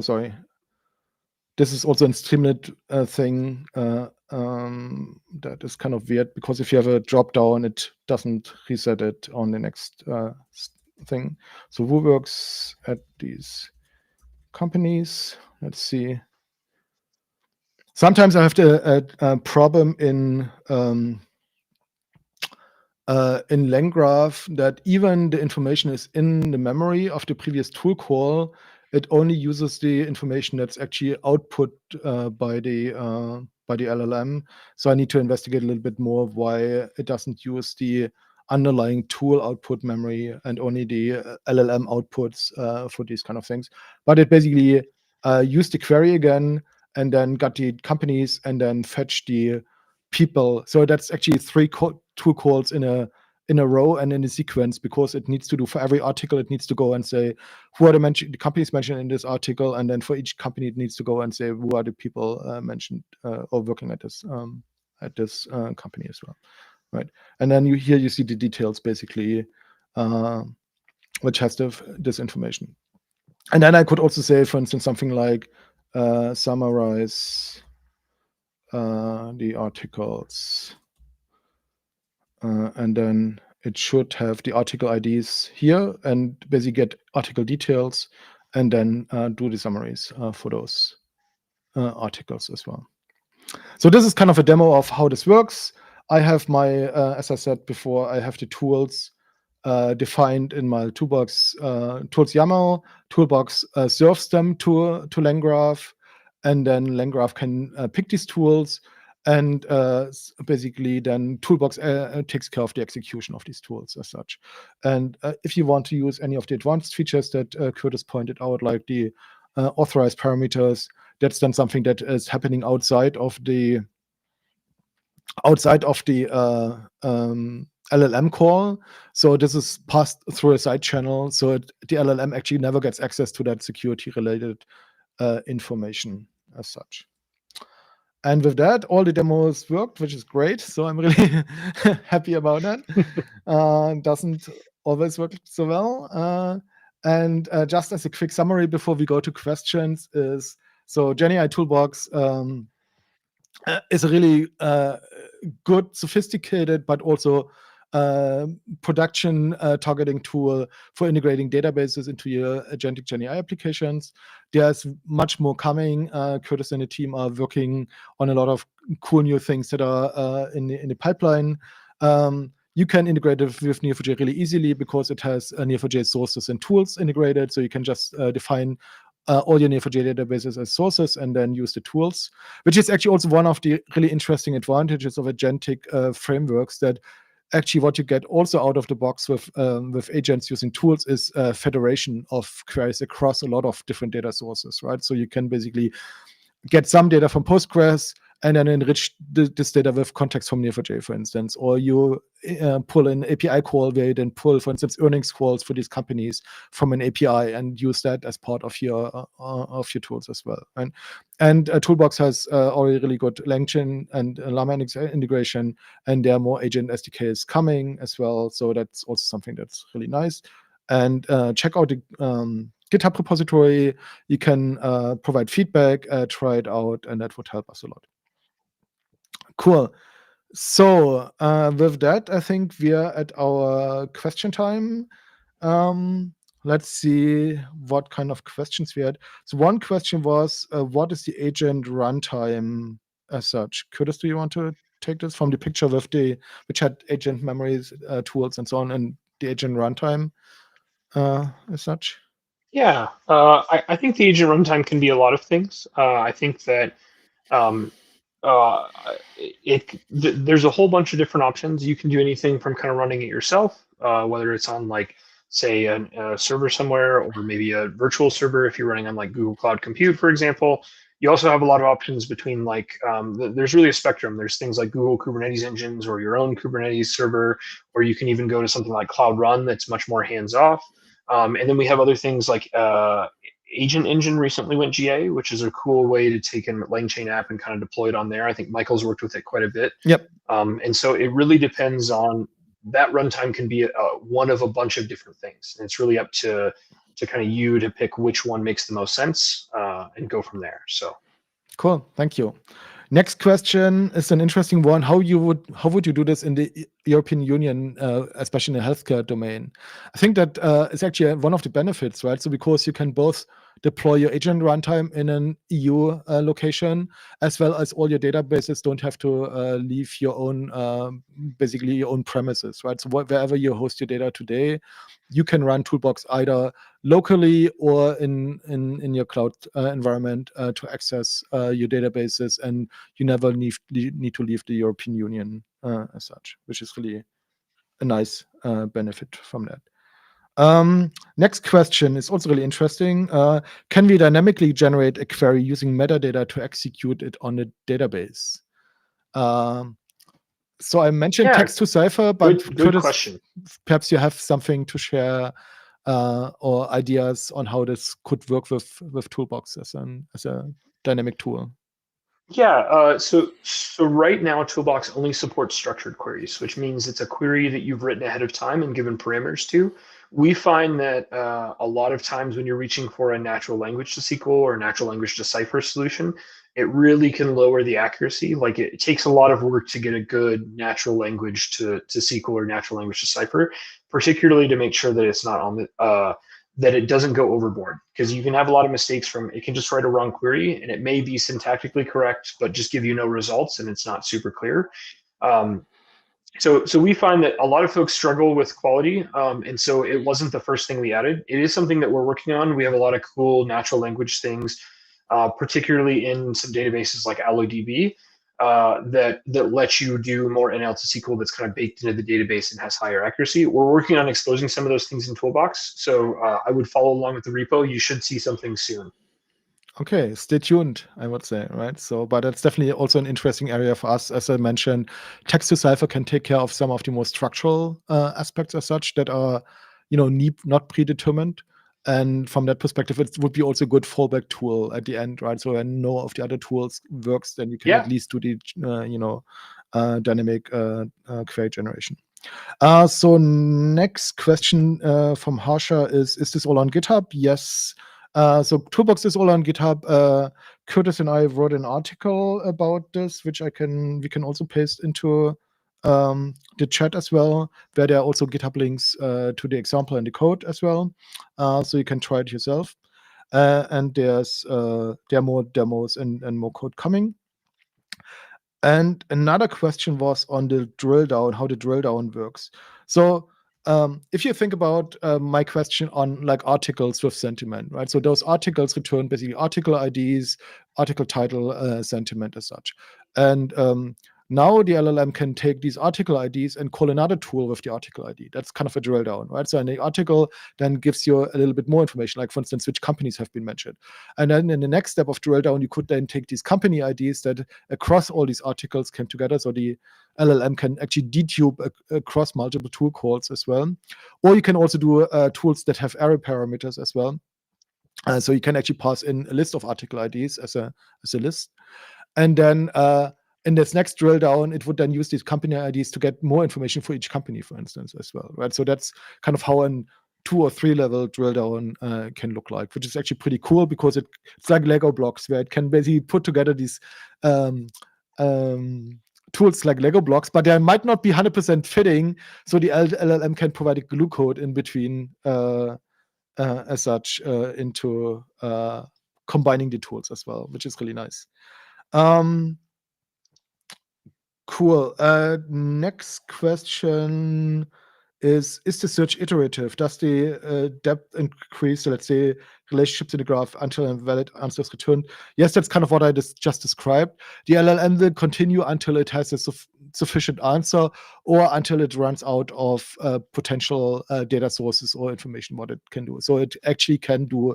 sorry. This is also a Streamlit thing that is kind of weird because if you have a drop down, it doesn't reset it on the next thing. So who works at these companies? Let's see. Sometimes I have a problem in LangGraph that even the information is in the memory of the previous tool call. It only uses the information that's actually output by the LLM. So I need to investigate a little bit more of why it doesn't use the underlying tool output memory and only the LLM outputs for these kind of things. But it basically used the query again and then got the companies and then fetched the people. So that's actually tool calls in a row and in a sequence, because it needs to do for every article, it needs to go and say who are the companies mentioned in this article, and then for each company it needs to go and say who are the people mentioned or working at this company as well, right? And then here you see the details basically, which has this information. And then I could also say, for instance, something like summarize the articles. And then it should have the article IDs here and basically get article details and then do the summaries for those articles as well. So this is kind of a demo of how this works. I have my, as I said before, I have the tools defined in my toolbox, tools YAML. Toolbox serves them to LangGraph, and then LangGraph can pick these tools, and basically then Toolbox takes care of the execution of these tools as such. And if you want to use any of the advanced features that Kurtis pointed out, like the authorized parameters, that's then something that is happening outside of the LLM call. So this is passed through a side channel. So the LLM actually never gets access to that security related information as such. And with that, all the demos worked, which is great. So I'm really happy about that. Doesn't always work so well. And just as a quick summary before we go to questions is, so GenAI Toolbox is a really good, sophisticated, but also production targeting tool for integrating databases into your agentic GenAI applications. There's much more coming. Kurtis and the team are working on a lot of cool new things that are in the pipeline. You can integrate it with Neo4j really easily because it has Neo4j sources and tools integrated. So you can just define all your Neo4j databases as sources and then use the tools, which is actually also one of the really interesting advantages of agentic frameworks, that actually what you get also out of the box with agents using tools is federation of queries across a lot of different data sources, right? So you can basically get some data from Postgres and then enrich this data with context from Neo4j, for instance, or you pull an API call where you then pull, for instance, earnings calls for these companies from an API and use that as part of your tools as well. And Toolbox has already really good LangChain and Llama integration, and there are more agent SDKs coming as well. So that's also something that's really nice. and check out the GitHub repository. You can provide feedback, try it out, and that would help us a lot. Cool. So with that, I think we are at our question time. Let's see what kind of questions we had. So one question was, what is the agent runtime as such? Kurtis, do you want to take this from the picture with which had agent memories, tools, and so on, and the agent runtime as such? Yeah, I think the agent runtime can be a lot of things. I think that um, uh, there's a whole bunch of different options. You can do anything from kind of running it yourself, whether it's on like say a server somewhere or maybe a virtual server if you're running on like Google Cloud Compute, for example. You also have a lot of options between like there's really a spectrum. There's things like Google Kubernetes engines or your own Kubernetes server, or you can even go to something like Cloud Run that's much more hands off. And then we have other things like Agent Engine recently went GA, which is a cool way to take a LangChain app and kind of deploy it on there. I think Michael's worked with it quite a bit. Yep. And so it really depends on that runtime can be one of a bunch of different things. And it's really up to kind of you to pick which one makes the most sense and go from there. So cool. Thank you. Next question is an interesting one. How would you do this in the European Union, especially in the healthcare domain? I think that is actually one of the benefits, right? So because you can both deploy your agent runtime in an EU location, as well as all your databases don't have to leave your own, basically your own premises, right? So wherever you host your data today, you can run Toolbox either locally or in your cloud environment to access your databases, and you never need to leave the European Union as such, which is really a nice benefit from that. Next question is also really interesting. Can we dynamically generate a query using metadata to execute it on a database? So I mentioned text to cipher, but good question. Perhaps you have something to share or ideas on how this could work with Toolbox as a dynamic tool. Yeah, so right now Toolbox only supports structured queries, which means it's a query that you've written ahead of time and given parameters to. We find that a lot of times when you're reaching for a natural language to SQL or natural language to cipher solution, it really can lower the accuracy. Like it takes a lot of work to get a good natural language to SQL or natural language to cipher, particularly to make sure that it's not on the that it doesn't go overboard, because you can have a lot of mistakes from it can just write a wrong query and it may be syntactically correct but just give you no results and it's not super clear. So we find that a lot of folks struggle with quality, and so it wasn't the first thing we added. It is something that we're working on. We have a lot of cool natural language things, particularly in some databases like AlloDB, that lets you do more NL to SQL that's kind of baked into the database and has higher accuracy. We're working on exposing some of those things in Toolbox, so I would follow along with the repo. You should see something soon. Okay, stay tuned, I would say, right? So, but that's definitely also an interesting area for us. As I mentioned, text to cipher can take care of some of the more structural aspects as such that are, not predetermined. And from that perspective, it would be also a good fallback tool at the end, right? So when no of the other tools works, then you can at least do the, dynamic query generation. So next question from Harsha is this all on GitHub? Yes. So Toolbox is all on GitHub. Kurtis and I wrote an article about this, which we can also paste into the chat as well, where there are also GitHub links to the example and the code as well, so you can try it yourself. And there are more demos and more code coming. And another question was on the drill down, how the drill down works. So if you think about my question on like articles with sentiment, right? So those articles return basically article IDs, article title, sentiment as such. And now the LLM can take these article IDs and call another tool with the article ID. That's kind of a drill down, right? So in the article then gives you a little bit more information, like for instance, which companies have been mentioned. And then in the next step of drill down, you could then take these company IDs that across all these articles came together. So the LLM can actually detube across multiple tool calls as well. Or you can also do tools that have array parameters as well. So you can actually pass in a list of article IDs as a list. And then in this next drill down, it would then use these company IDs to get more information for each company, for instance, as well, right? So that's kind of how a 2 or 3 level drill down can look like, which is actually pretty cool because it's like Lego blocks where it can basically put together these tools like Lego blocks, but they might not be 100% fitting, so the LLM can provide a glue code in between as such into combining the tools as well, which is really nice. Cool. Next question is the search iterative? Does the depth increase, so let's say relationships in the graph until a valid answer is returned? Yes, that's kind of what I just described. The LLM will continue until it has a sufficient answer or until it runs out of potential data sources or information what it can do. So it actually can do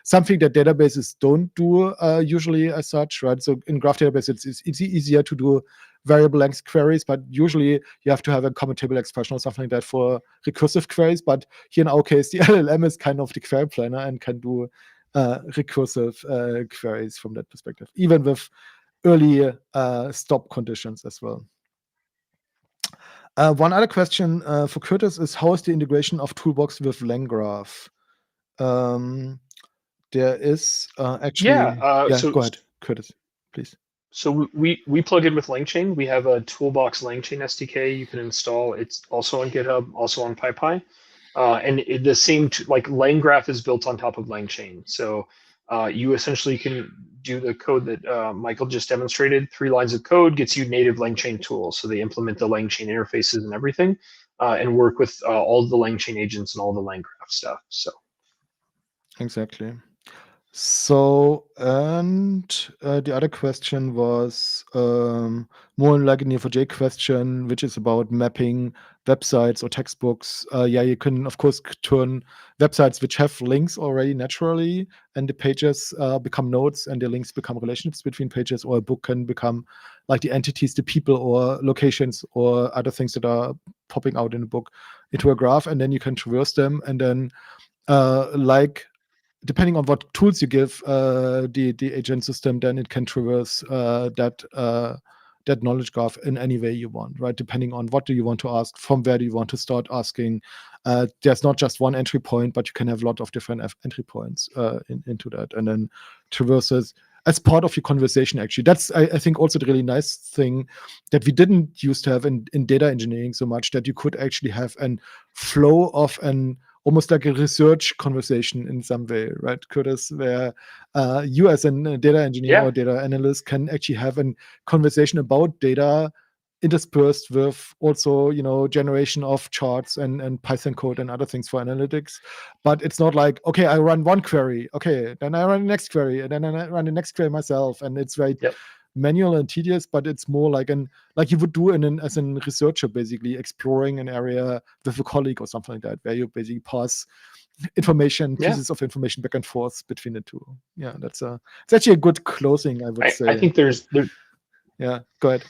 something that databases don't do usually as such, right? So in graph databases, it's easier to do variable length queries, but usually you have to have a common table expression or something like that for recursive queries. But here in our case, the LLM is kind of the query planner and can do recursive queries from that perspective, even with early stop conditions as well. One other question for Kurtis is, how is the integration of Toolbox with LangGraph? There is actually... So go ahead, Kurtis, please. So we plug in with LangChain. We have a Toolbox LangChain SDK you can install. It's also on GitHub, also on PyPy. And the same, like LangGraph is built on top of LangChain. So you essentially can do the code that Michael just demonstrated. 3 lines of code gets you native LangChain tools. So they implement the LangChain interfaces and everything and work with all the LangChain agents and all the LangGraph stuff. So exactly. So, and the other question was more like a Neo4j question, which is about mapping websites or textbooks. You can, of course, turn websites which have links already naturally, and the pages become nodes, and the links become relationships between pages, or a book can become like the entities, the people, or locations, or other things that are popping out in the book into a graph, and then you can traverse them, and then depending on what tools you give the agent system, then it can traverse that knowledge graph in any way you want, right? Depending on what do you want to ask, from where do you want to start asking. There's not just one entry point, but you can have a lot of different entry points into that, and then traverses as part of your conversation, actually. That's, I think, also the really nice thing that we didn't used to have in data engineering so much, that you could actually have a flow of almost like a research conversation in some way, right, Kurtis, where you as a data engineer or data analyst can actually have a conversation about data interspersed with also, generation of charts and Python code and other things for analytics. But it's not like, okay, I run one query, okay, then I run the next query, and then I run the next query myself. And it's very manual and tedious, but it's more like you would do as a researcher, basically exploring an area with a colleague or something like that, where you basically pass pieces of information back and forth between the two. Yeah, it's actually a good closing, I would say. I think go ahead.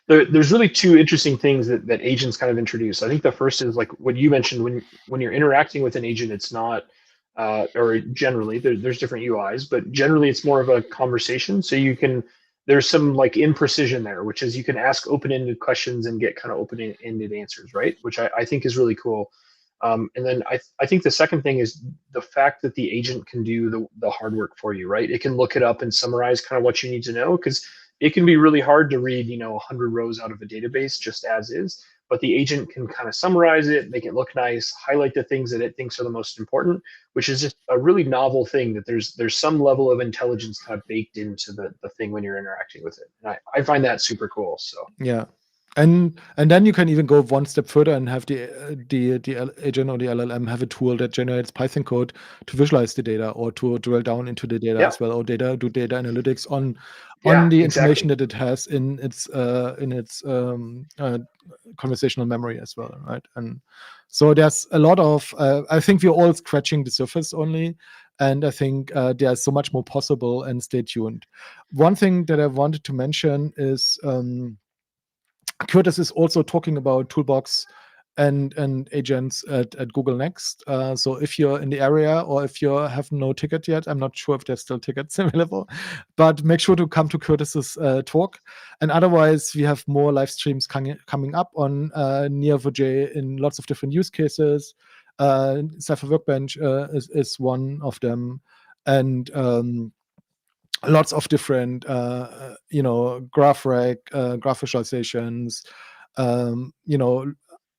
There's really 2 interesting things that agents kind of introduce. I think the first is like what you mentioned, when you're interacting with an agent, it's not or generally there's different UIs, but generally it's more of a conversation. So there's some like imprecision there, which is you can ask open-ended questions and get kind of open-ended answers, right? Which I think is really cool. And then I think the second thing is the fact that the agent can do the hard work for you, right? It can look it up and summarize kind of what you need to know, because it can be really hard to read, 100 rows out of a database just as is. But the agent can kind of summarize it, make it look nice, highlight the things that it thinks are the most important, which is just a really novel thing, that there's some level of intelligence kind of baked into the thing when you're interacting with it. And I find that super cool. So yeah. And then you can even go one step further and have the agent or the LLM have a tool that generates Python code to visualize the data or to drill down into the data as well, or do data analytics on the information that it has in its conversational memory as well, right? And so there's a lot of I think we're all scratching the surface only, and I think there's so much more possible, and stay tuned. One thing that I wanted to mention is Kurtis is also talking about Toolbox and agents at Google Next. So if you're in the area, or if you have no ticket yet, I'm not sure if there's still tickets available, but make sure to come to Kurtis's talk. And otherwise, we have more live streams coming up on Neo4j in lots of different use cases. Cypher Workbench is one of them, and lots of different, GraphRAG, graph visualizations,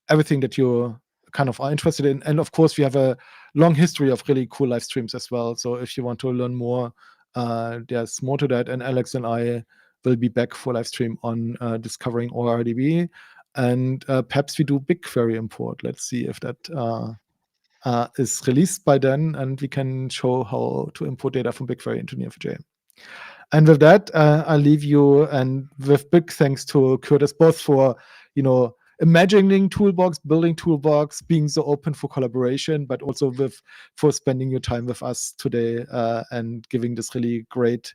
everything that you kind of are interested in. And of course, we have a long history of really cool live streams as well. So if you want to learn more, there's more to that. And Alex and I will be back for live stream on discovering ORDB. And perhaps we do BigQuery import. Let's see if that is released by then, and we can show how to import data from BigQuery into Neo4j. And with that, I'll leave you, and with big thanks to Kurtis, both for, imagining Toolbox, building Toolbox, being so open for collaboration, but also for spending your time with us today and giving this really great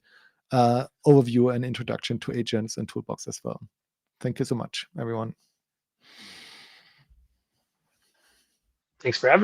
overview and introduction to agents and Toolbox as well. Thank you so much, everyone. Thanks for having me.